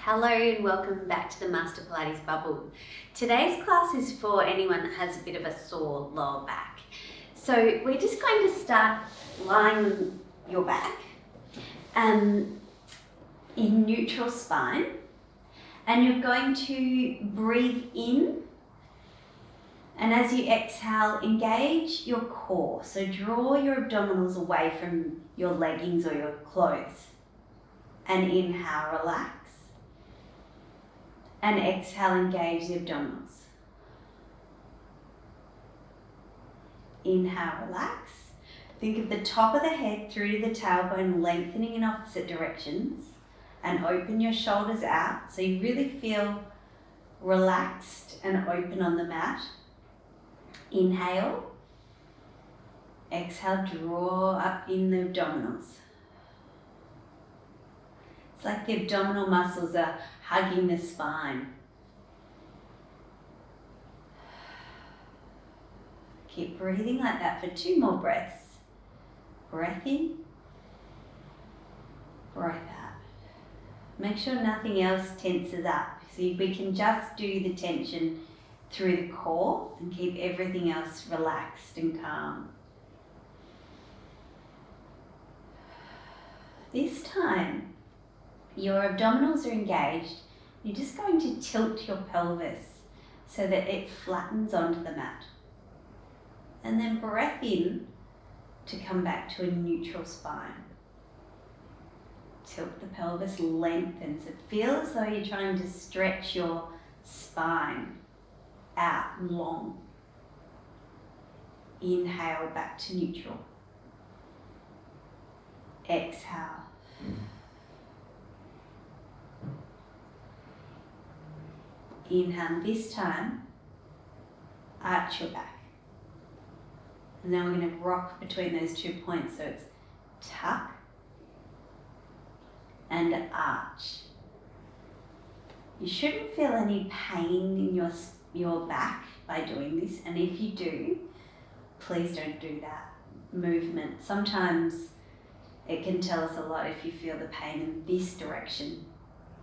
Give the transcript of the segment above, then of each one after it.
Hello and welcome back to the Master Pilates Bubble. Today's class is for anyone that has a bit of a sore lower back. So we're just going to start lying on your back in neutral spine, and you're going to breathe in, and as you exhale, engage your core. So draw your abdominals away from your leggings or your clothes, and inhale, relax. And exhale, engage the abdominals. Inhale, relax. Think of the top of the head through to the tailbone, lengthening in opposite directions, and open your shoulders out so you really feel relaxed and open on the mat. Inhale. Exhale, draw up in the abdominals. It's like the abdominal muscles are hugging the spine. Keep breathing like that for 2 more breaths. Breath in, breath out. Make sure nothing else tenses up. So we can just do the tension through the core and keep everything else relaxed and calm. This time, your abdominals are engaged. You're just going to tilt your pelvis so that it flattens onto the mat. And then breath in to come back to a neutral spine. Tilt the pelvis, lengthen. So feel as though you're trying to stretch your spine out long. Inhale, back to neutral. Exhale. Inhale, this time, arch your back. And now we're going to rock between those 2 points. So it's tuck and arch. You shouldn't feel any pain in your back by doing this. And if you do, please don't do that movement. Sometimes it can tell us a lot if you feel the pain in this direction.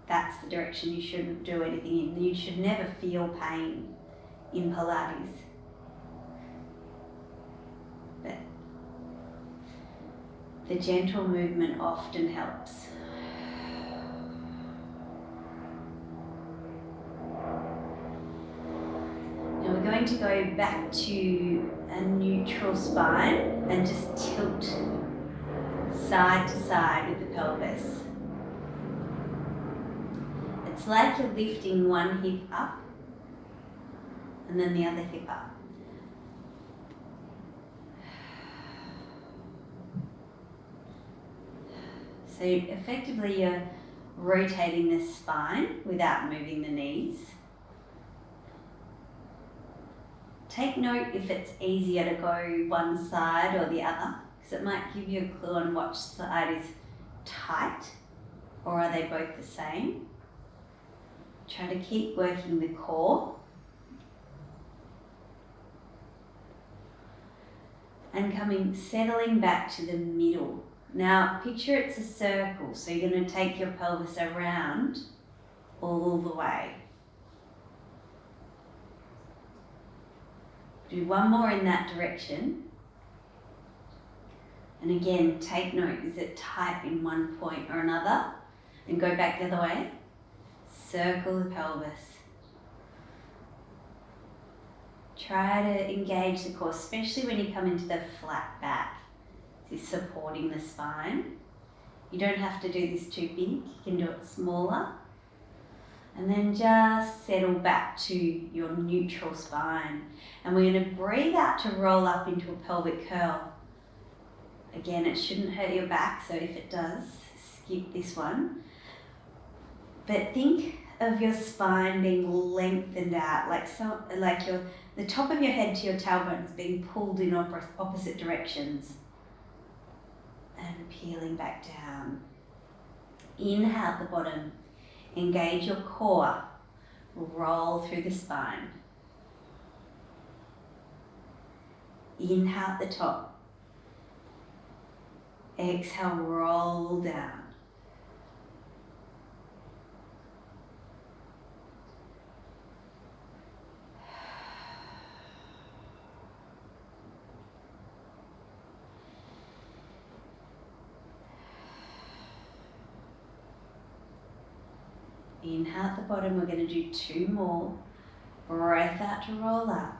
That's the direction you shouldn't do anything in. You should never feel pain in Pilates. But the gentle movement often helps. Now we're going to go back to a neutral spine and just tilt side to side with the pelvis. It's like you're lifting one hip up and then the other hip up. So effectively you're rotating the spine without moving the knees. Take note if it's easier to go one side or the other, because it might give you a clue on which side is tight, or are they both the same. Try to keep working the core. And settling back to the middle. Now picture it's a circle, so you're going to take your pelvis around all the way. Do one more in that direction. And again, take note, is it tight in one point or another? And go back the other way. Circle the pelvis. Try to engage the core, especially when you come into the flat back. This is supporting the spine. You don't have to do this too big, you can do it smaller. And then just settle back to your neutral spine. And we're going to breathe out to roll up into a pelvic curl. Again, it shouldn't hurt your back, so if it does, skip this one. But think of your spine being lengthened out, like the top of your head to your tailbone is being pulled in opposite directions. And peeling back down. Inhale at the bottom. Engage your core. Roll through the spine. Inhale at the top. Exhale, roll down. Inhale at the bottom. We're going to do 2 more. Breath out to roll up.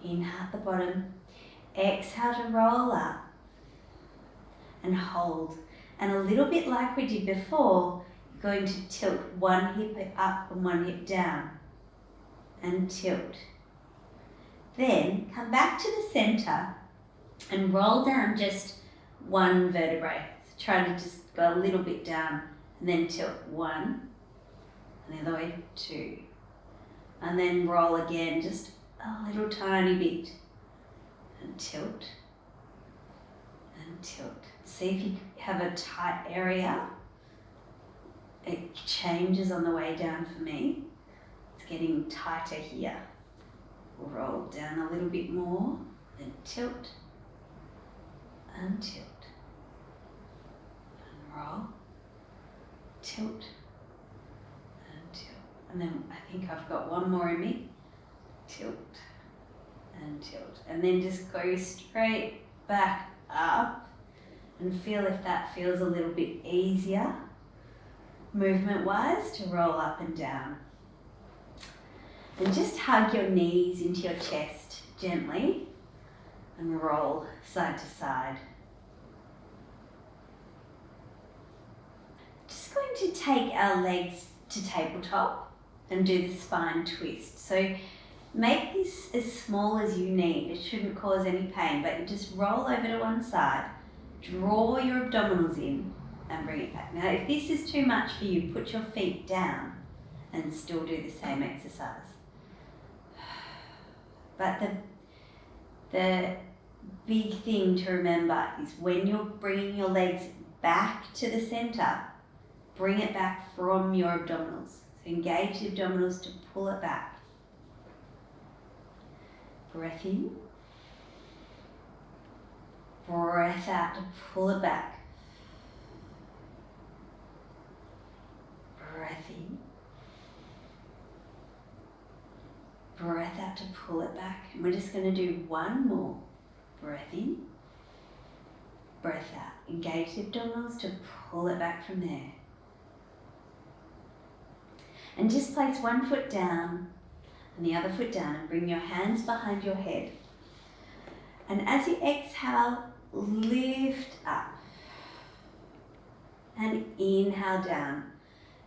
Inhale at the bottom. Exhale to roll up and hold. And a little bit like we did before, you're going to tilt one hip up and one hip down and tilt. Then come back to the center and roll down just one vertebrae. So try to just go a little bit down and then tilt 1 and the other way 2. And then roll again just a little tiny bit and tilt and tilt. See if you have a tight area. It changes on the way down for me. It's getting tighter here. Roll down a little bit more, then tilt and tilt. And roll, tilt and tilt. And then I think I've got one more in me. Tilt and tilt. And then just go straight back up and feel if that feels a little bit easier movement wise to roll up and down. And just hug your knees into your chest gently and roll side to side. Just going to take our legs to tabletop and do the spine twist. So make this as small as you need. It shouldn't cause any pain, but you just roll over to one side, draw your abdominals in and bring it back. Now if this is too much for you, put your feet down and still do the same exercise. But the big thing to remember is when you're bringing your legs back to the center, bring it back from your abdominals. So engage the abdominals to pull it back. Breath in. Breath out to pull it back. Breath in. Breath out to pull it back. And we're just going to do one more. Breath in. Breath out. Engage the abdominals to pull it back from there. And just place one foot down and the other foot down and bring your hands behind your head. And as you exhale, lift up and inhale down.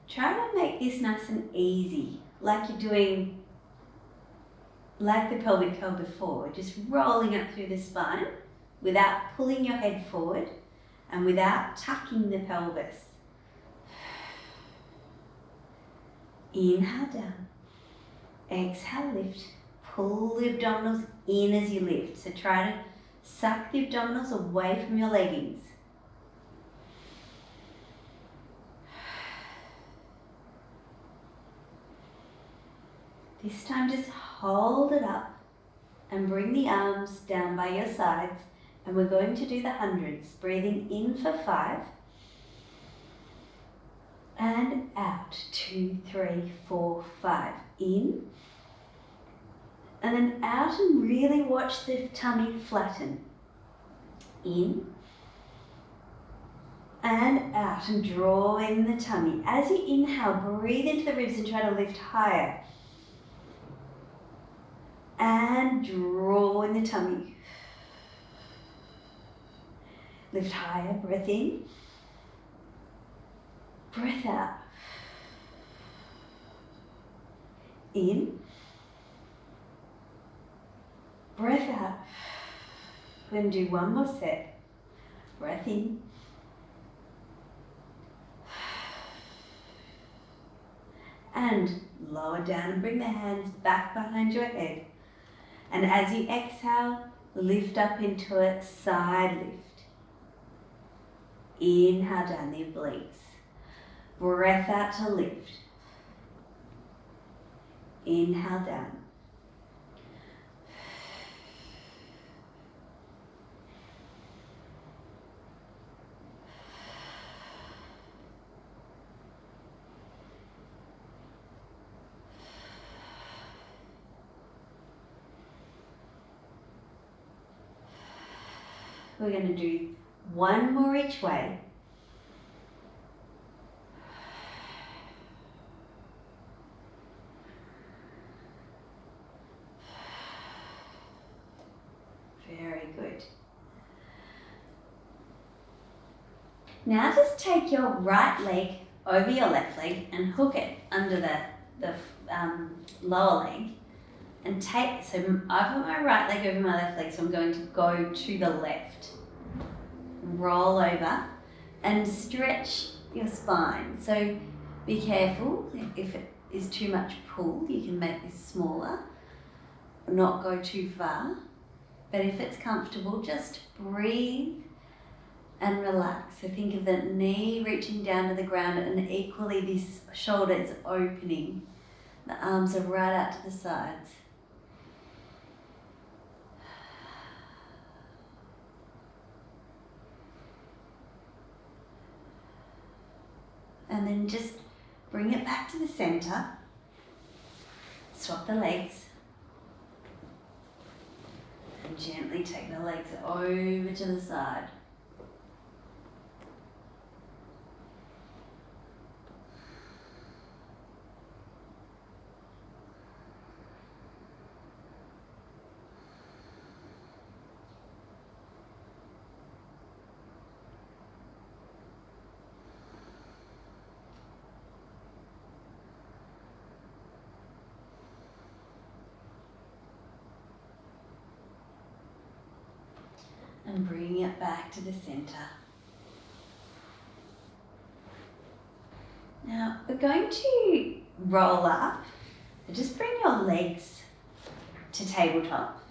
Try to make this nice and easy, like you're doing like the pelvic curl before, just rolling up through the spine without pulling your head forward and without tucking the pelvis. Inhale down, exhale lift, pull the abdominals in as you lift. So try to suck the abdominals away from your leggings. This time just hold it up and bring the arms down by your sides, and we're going to do the hundreds. Breathing in for 5 and out 2, 3, 4, 5. In and then out, and really watch the tummy flatten. In and out, and draw in the tummy. As you inhale, breathe into the ribs and try to lift higher. And draw in the tummy. Lift higher, breath in. Breath out. In. Breath out. We're going to do one more set. Breath in. And lower down and bring the hands back behind your head. And as you exhale, lift up into a side lift. Inhale down the obliques. Breath out to lift. Inhale down. We're going to do one more each way. Very good. Now just take your right leg over your left leg and hook it under the lower leg and take, so I've got my right leg over my left leg, so I'm going to go to the left. Roll over and stretch your spine. So be careful, if it is too much pull, you can make this smaller, not go too far. But if it's comfortable, just breathe and relax. So think of the knee reaching down to the ground and equally this shoulder is opening. The arms are right out to the sides. And then just bring it back to the center. Swap the legs. And gently take the legs over to the side. And bring it back to the center. Now we're going to roll up. Just bring your legs to tabletop.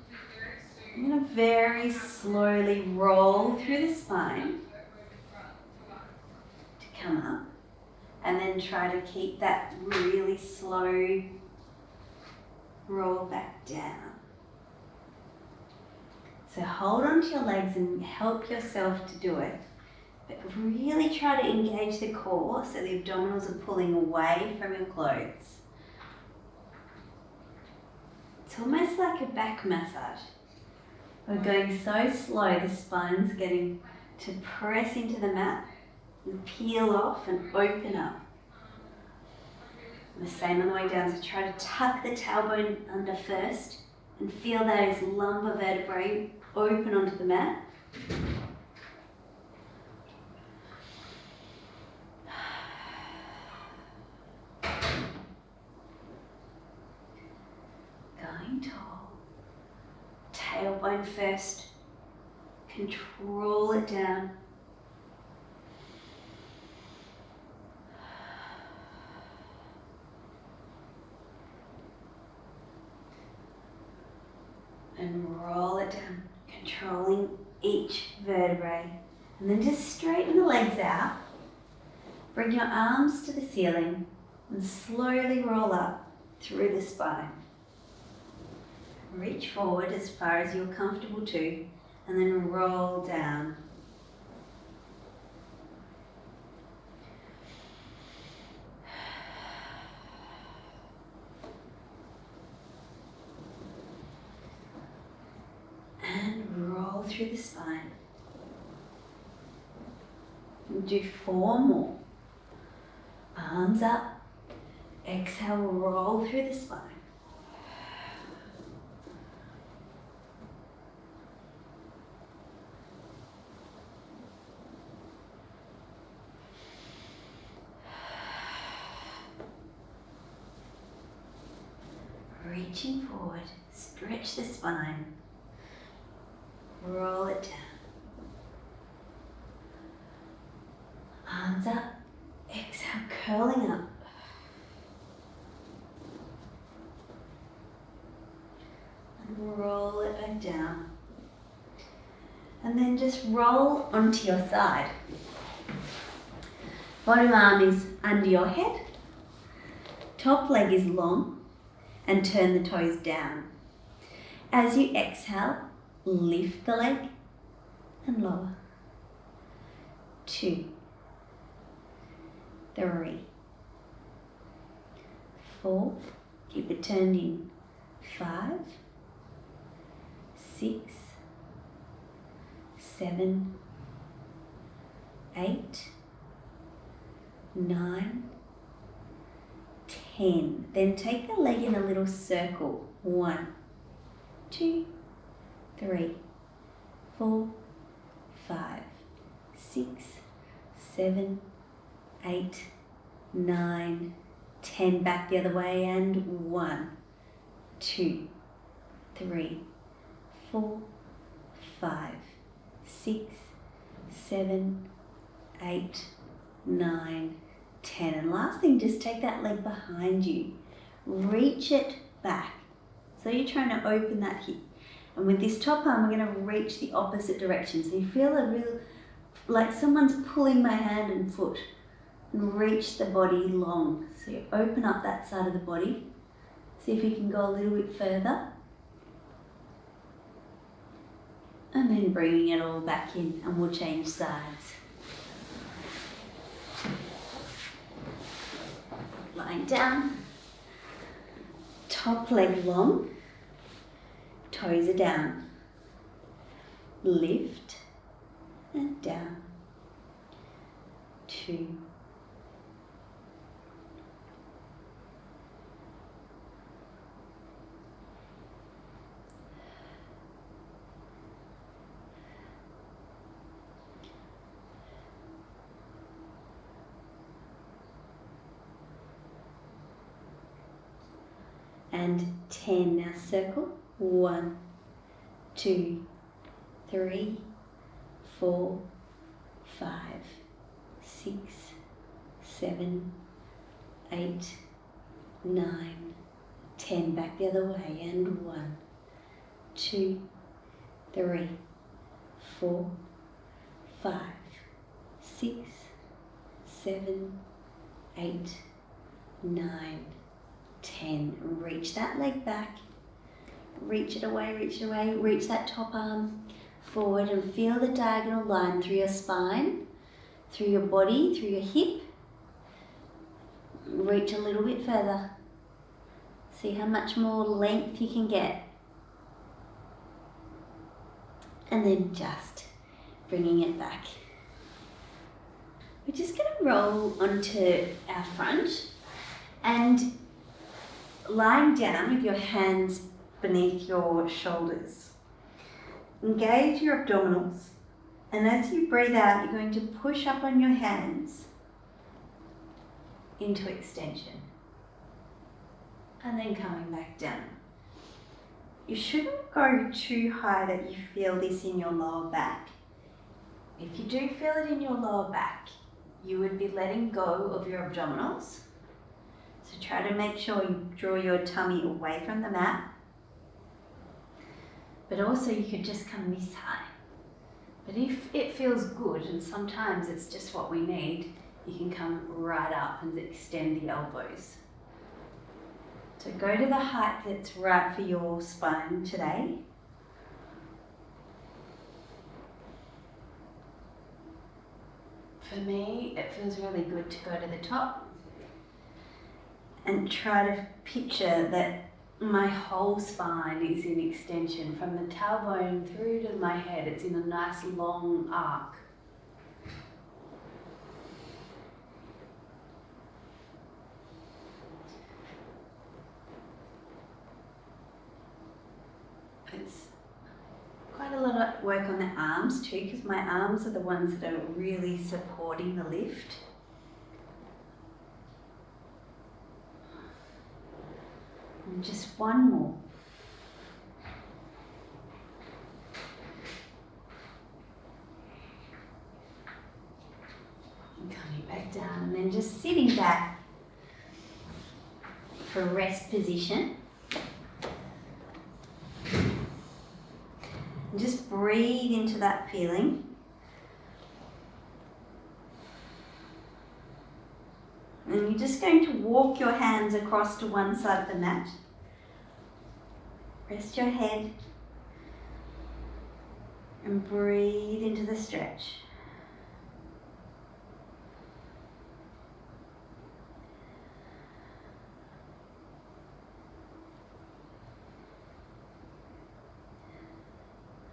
I'm going to very slowly roll through the spine to come up, and then try to keep that really slow roll back down. So hold on to your legs and help yourself to do it. But really try to engage the core so the abdominals are pulling away from your clothes. It's almost like a back massage. We're going so slow, the spine's getting to press into the mat and peel off and open up. And the same on the way down, so try to tuck the tailbone under first and feel those lumbar vertebrae open onto the mat. Going tall. Tailbone first. Control it down. And roll it down, controlling each vertebrae. And then just straighten the legs out. Bring your arms to the ceiling and slowly roll up through the spine. Reach forward as far as you're comfortable to, and then roll down. And roll through the spine. And do 4 more. Arms up. Exhale, roll through the spine. Reaching forward, stretch the spine. Roll it down. Arms up. Exhale, curling up. And roll it back down. And then just roll onto your side. Bottom arm is under your head. Top leg is long and turn the toes down. As you exhale, lift the leg and lower. 2, 3, 4, keep it turned in. 5, 6, 7, 8, 9, 10. Then take the leg in a little circle. 1, 2, 3, 4, 5, 6, 7, 8, 9, 10. Back the other way, and 1, 2, 3, 4, 5, 6, 7, 8, 9, 10. And last thing, just take that leg behind you. Reach it back. So you're trying to open that hip. And with this top arm, we're going to reach the opposite direction. So you feel a real, like someone's pulling my hand and foot. And reach the body long. So you open up that side of the body. See if you can go a little bit further. And then bringing it all back in, and we'll change sides. Lying down, top leg long, toes are down. Lift and down. 2. And 10. Now circle. 1, 2, 3, 4, 5, 6, 7, 8, 9, 10. Back the other way, and 1, 2, 3, 4, 5, 6, 7, 8, 9, 10. Reach that leg back. Reach it away, reach it away. Reach that top arm forward and feel the diagonal line through your spine, through your body, through your hip. Reach a little bit further. See how much more length you can get. And then just bringing it back. We're just going to roll onto our front and lying down with your hands beneath your shoulders. Engage your abdominals, and as you breathe out, you're going to push up on your hands into extension. And then coming back down. You shouldn't go too high that you feel this in your lower back. If you do feel it in your lower back, you would be letting go of your abdominals. So try to make sure you draw your tummy away from the mat. But also you could just come this high. But if it feels good, and sometimes it's just what we need, you can come right up and extend the elbows. So go to the height that's right for your spine today. For me, it feels really good to go to the top and try to picture that my whole spine is in extension from the tailbone through to my head. It's in a nice long arc. It's quite a lot of work on the arms too, because my arms are the ones that are really supporting the lift. And just one more. And coming back down, and then just sitting back for rest position. And just breathe into that feeling. And you're just going to walk your hands across to one side of the mat. Rest your head and breathe into the stretch.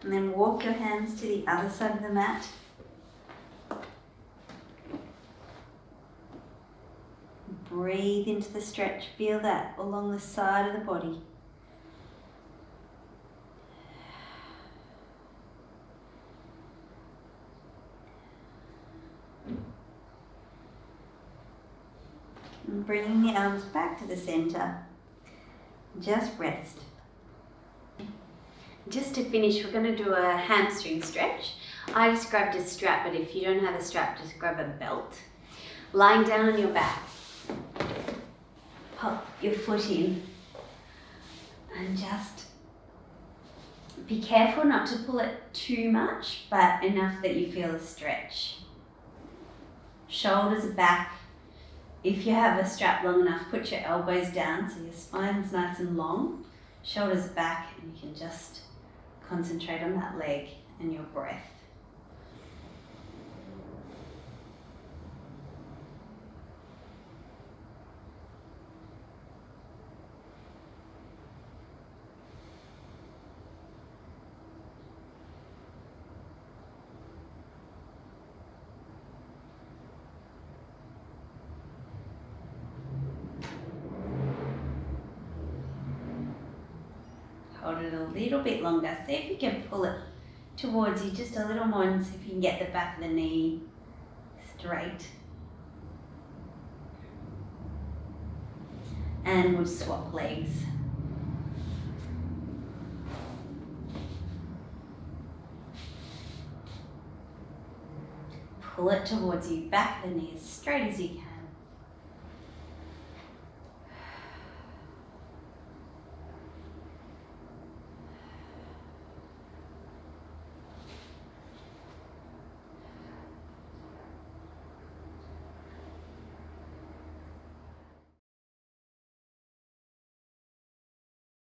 And then walk your hands to the other side of the mat. Breathe into the stretch. Feel that along the side of the body. And bringing the arms back to the center. Just rest. Just to finish, we're going to do a hamstring stretch. I just grabbed a strap, but if you don't have a strap, just grab a belt. Lying down on your back. Pop your foot in and just be careful not to pull it too much, but enough that you feel a stretch. Shoulders are back. If you have a strap long enough, put your elbows down so your spine's nice and long. Shoulders back, and you can just concentrate on that leg and your breath. Hold it a little bit longer. See if you can pull it towards you just a little more and see if you can get the back of the knee straight. And we'll swap legs. Pull it towards you, back of the knee as straight as you can.